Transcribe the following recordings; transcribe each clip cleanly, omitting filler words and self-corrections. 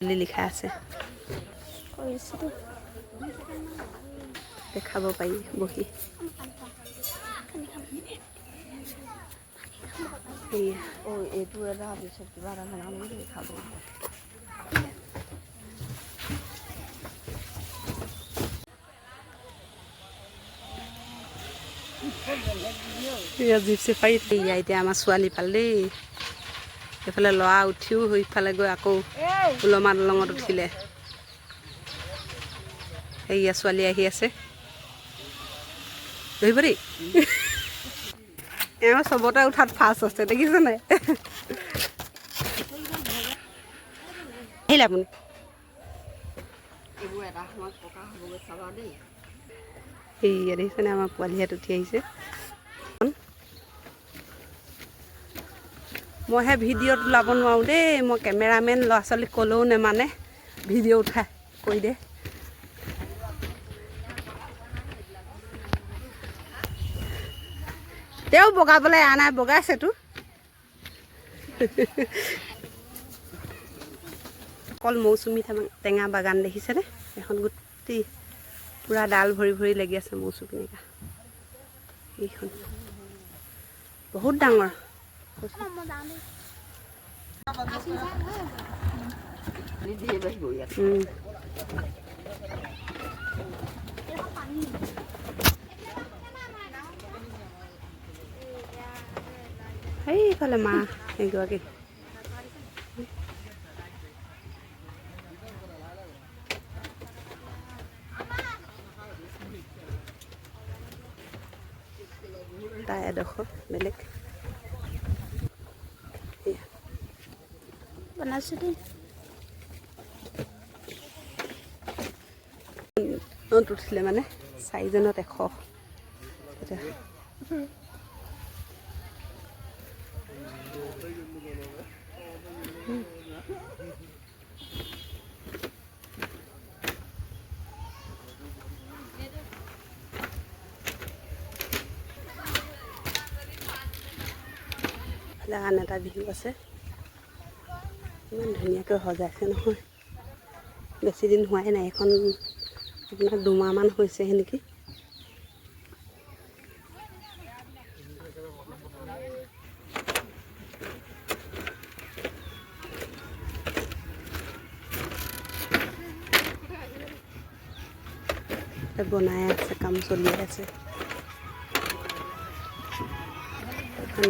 লিখা আছে দেখাব পাৰি বহি এইটো এটা পিছত কিবা এটা বনাম বুলি খাব জিপচি পাৰি এতিয়া আমাৰ ছোৱালী পাল দেই এইফালে ল'ৰা উঠিও সেইফালে গৈ আকৌ উলমা দলঙত উঠিলে সেয়া ছোৱালী আহি আছে ধৰিব দেই এওঁ চবতে উঠাত ফাৰ্ষ্ট আছে দেখিছে নাই আহিলে আপুনি সেয়া দেখিছেনে আমাৰ পোৱালিহঁত উঠি আহিছে মইহে ভিডিঅ'ত ওলাব নোৱাৰোঁ দেই মই কেমেৰামেন ল'ৰা ছোৱালীক ক'লেও নেমানে ভিডিঅ' উঠাই কৰি দে তেওঁ বগাবলৈ এৰা নাই বগাইছেতো অকল মৌচুমী টেঙা বাগান দেখিছেনে এখন গোটেই পূৰা ডাল ভৰি ভৰি লাগি আছে মৌচুমী টেঙা এইখন বহুত ডাঙৰ সেইফালে মা এগৰাকী তাই এডোখৰ বেলেগ বনাইছোঁ দেই উঠিলে মানে 4জনত 100 আন এটা বিহু আছে ইমান ধুনীয়াকৈ সজাইছে নহয় বেছি দিন হোৱাই নাই এখন আপোনাৰ 2 মাহমান হৈছেহে নেকি বনাই আছে কাম চলি আছে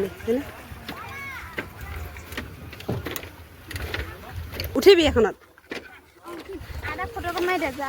দেখিছেনে উঠিবি এখনত ফটো কমাই দে যা